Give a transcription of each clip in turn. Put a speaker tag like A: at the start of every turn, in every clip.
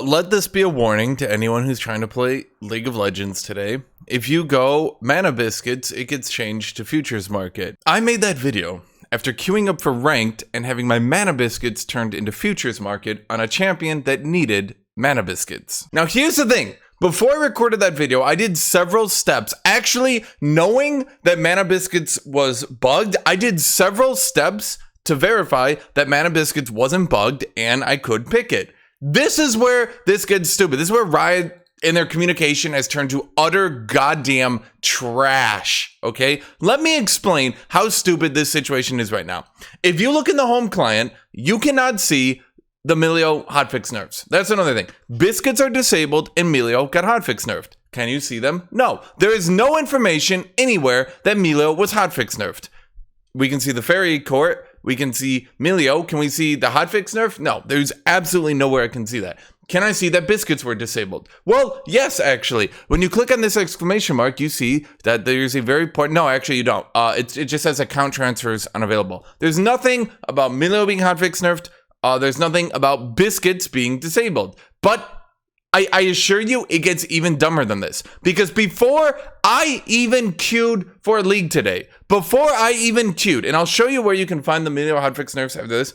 A: Let this be a warning to anyone who's trying to play League of Legends today. If you go Mana Biscuits, it gets changed to Futures Market. I made that video after queuing up for Ranked and having my Mana Biscuits turned into Futures Market on a champion that needed Mana Biscuits. Now here's the thing. Before I recorded that video, I did several steps. Actually, knowing that Mana Biscuits was bugged, I did several steps to verify that Mana Biscuits wasn't bugged and I could pick it. This is where this gets stupid. This is where Riot in their communication has turned to utter goddamn trash, okay? Let me explain how stupid this situation is right now. If you look in the home client, you cannot see the Milio hotfix nerfs. That's another thing. Biscuits are disabled and Milio got hotfix nerfed. Can you see them? No. There is no information anywhere that Milio was hotfix nerfed. We can see the Fairy Court. We can see Milio. Can we see the hotfix nerf? No, there's absolutely nowhere I can see that. Can I see that biscuits were disabled? Well, yes, actually. When you click on this exclamation mark, you see that there's a very important... No, actually, you don't. It just says account transfers unavailable. There's nothing about Milio being hotfix nerfed. There's nothing about biscuits being disabled. But I assure you, it gets even dumber than this. Because before I even queued for a league today, and I'll show you where you can find the Milio hotfix nerfs after this,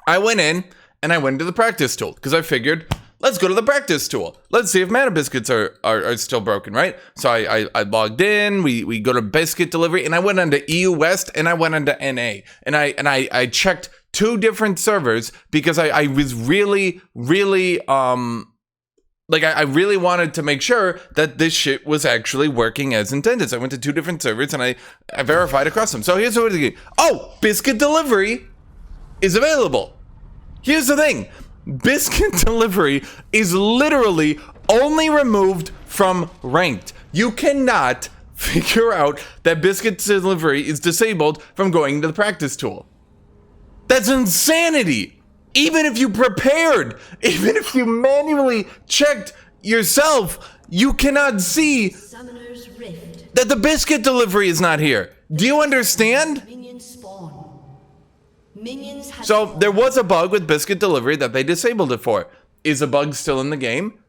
A: I went in and I went to the practice tool because I figured, let's go to the practice tool. Let's see if Mana Biscuits are still broken, right? So I logged in, we go to Biscuit Delivery, and I went onto EU West and I went onto NA. And I checked 2 different servers because I was really I really wanted to make sure that this shit was actually working as intended. So I went to 2 different servers and I verified across them. So here's what it is. Oh, Biscuit Delivery is available. Here's the thing. Biscuit Delivery is literally only removed from Ranked. You cannot figure out that Biscuit Delivery is disabled from going to the practice tool. That's insanity. Even if you prepared, even if you manually checked yourself, you cannot see that the Biscuit Delivery is not here. Do you understand? So there was a bug with Biscuit Delivery that they disabled it for. Is the bug still in the game?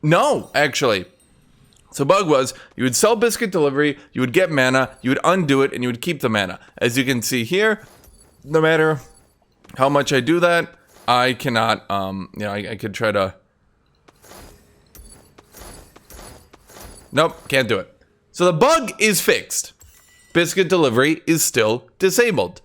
A: No, actually. So bug was, you would sell Biscuit Delivery, you would get mana, you would undo it, and you would keep the mana. As you can see here, no matter how much I do that, I cannot, I could try to... Nope, can't do it. So the bug is fixed. Biscuit Delivery is still disabled.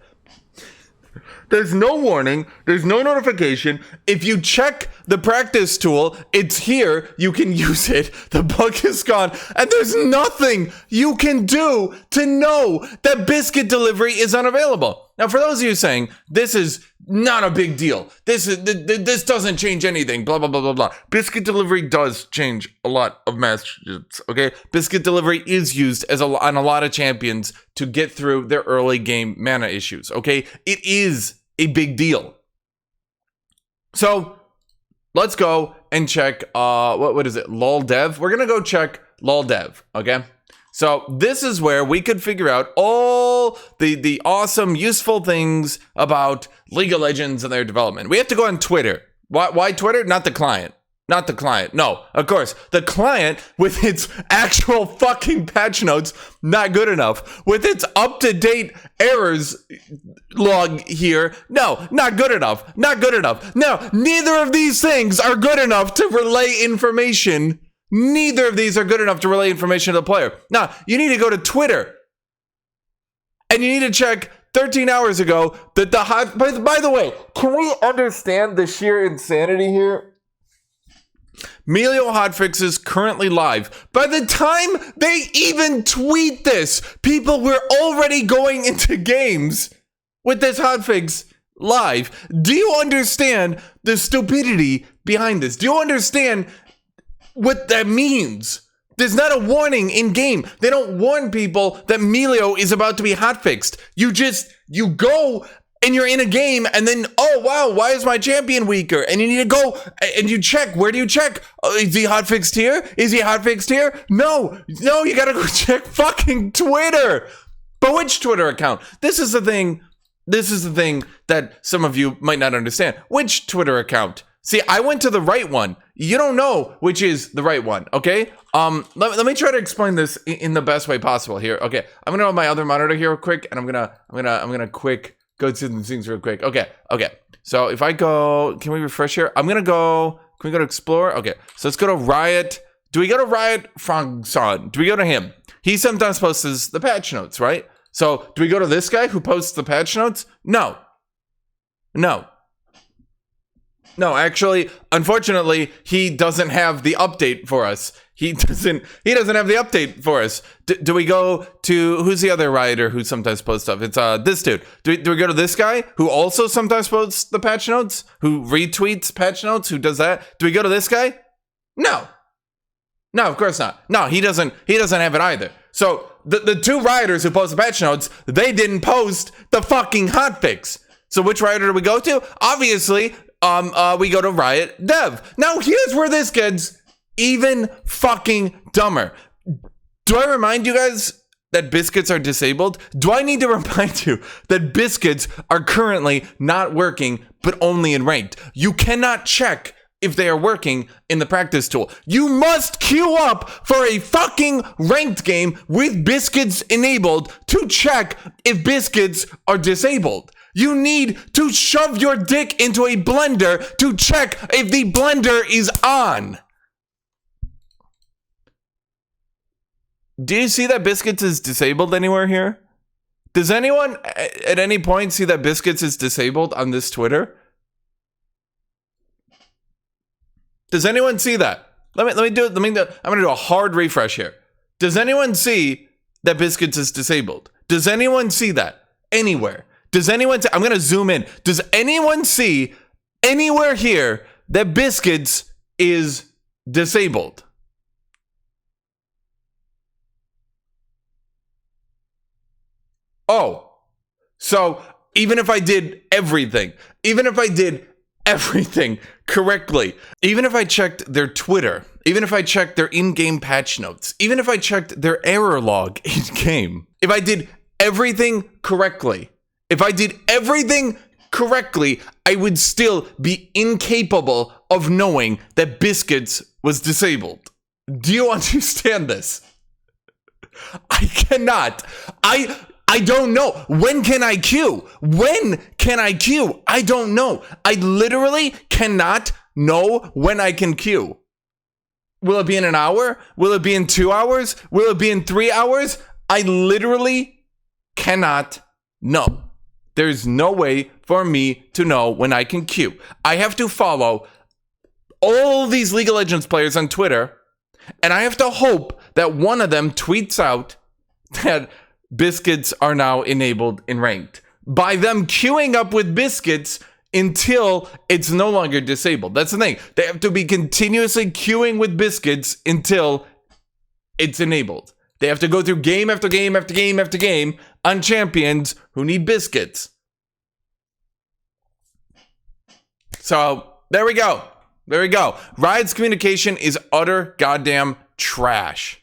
A: There's no warning, there's no notification. If you check the practice tool, it's here, you can use it. The bug is gone, and there's nothing you can do to know that Biscuit Delivery is unavailable. Now, for those of you saying, this is not a big deal, this doesn't change anything, blah, blah, blah, blah, blah. Biscuit Delivery does change a lot of matches, okay? Biscuit Delivery is used on a lot of champions to get through their early game mana issues, okay? It is a big deal. So let's go and check, what is it, LOL Dev? We're gonna go check LOL Dev, okay? So this is where we could figure out all the awesome, useful things about League of Legends and their development. We have to go on Twitter. Why Twitter? Not the client. Not the client. No, of course. The client with its actual fucking patch notes, not good enough. With its up-to-date errors log here, no, not good enough. Not good enough. No, neither of these things are good enough to relay information. Neither of these are good enough to relay information to the player. Now, you need to go to Twitter. And you need to check 13 hours ago that the hot... By the way, can we understand the sheer insanity here? Milio hotfix is currently live. By the time they even tweet this, people were already going into games with this hotfix live. Do you understand the stupidity behind this? Do you understand what that means? There's not a warning in game. They don't warn people that Milio is about to be hotfixed. You go and you're in a game and then, oh wow, why is my champion weaker? And you need to go and you check. Where do you check? Is he hotfixed here? Is he hotfixed here? No, you gotta go check fucking Twitter. But which Twitter account? This is the thing that some of you might not understand. Which Twitter account? See, I went to the right one. You don't know which is the right one, okay? Let me try to explain this in the best way possible here. Okay, I'm gonna on my other monitor here real quick, and I'm gonna quick go through the things real quick. Okay. So if I go, can we refresh here? I'm gonna go. Can we go to Explore? Okay, so let's go to Riot. Do we go to Riot Frangson? Do we go to him? He sometimes posts the patch notes, right? So do we go to this guy who posts the patch notes? No, actually, unfortunately, he doesn't have the update for us. He doesn't have the update for us. Do we go to, who's the other writer who sometimes posts stuff? It's this dude. Do we go to this guy who also sometimes posts the patch notes? Who retweets patch notes? Who does that? Do we go to this guy? No, of course not. No, he doesn't have it either. So the two writers who post the patch notes, they didn't post the fucking hotfix. So which writer do we go to? Obviously, we go to Riot Dev. Now here's where this gets even fucking dumber. Do I remind you guys that biscuits are disabled? Do I need to remind you that biscuits are currently not working, but only in ranked? You cannot check if they are working in the practice tool. You must queue up for a fucking ranked game with biscuits enabled to check if biscuits are disabled. You need to shove your dick into a blender to check if the blender is on. Do you see that biscuits is disabled anywhere here? Does anyone at any point see that biscuits is disabled on this Twitter? Does anyone see that? Let me do it. I'm gonna do a hard refresh here. Does anyone see that biscuits is disabled? Does anyone see that anywhere? Does anyone I'm gonna zoom in. Does anyone see anywhere here that biscuits is disabled? Oh, so even if I did everything correctly, even if I checked their Twitter, even if I checked their in-game patch notes, even if I checked their error log in-game, if I did everything correctly, I would still be incapable of knowing that biscuits was disabled. Do you understand this? I cannot. I don't know. When can I queue? I don't know. I literally cannot know when I can queue. Will it be in an hour? Will it be in 2 hours? Will it be in 3 hours? I literally cannot know. There's no way for me to know when I can queue. I have to follow all these League of Legends players on Twitter, and I have to hope that one of them tweets out that biscuits are now enabled in ranked by them queuing up with biscuits until it's no longer disabled. That's the thing. They have to be continuously queuing with biscuits until it's enabled. They have to go through game after game after game after game on champions who need biscuits. So there we go. Riot's communication is utter goddamn trash.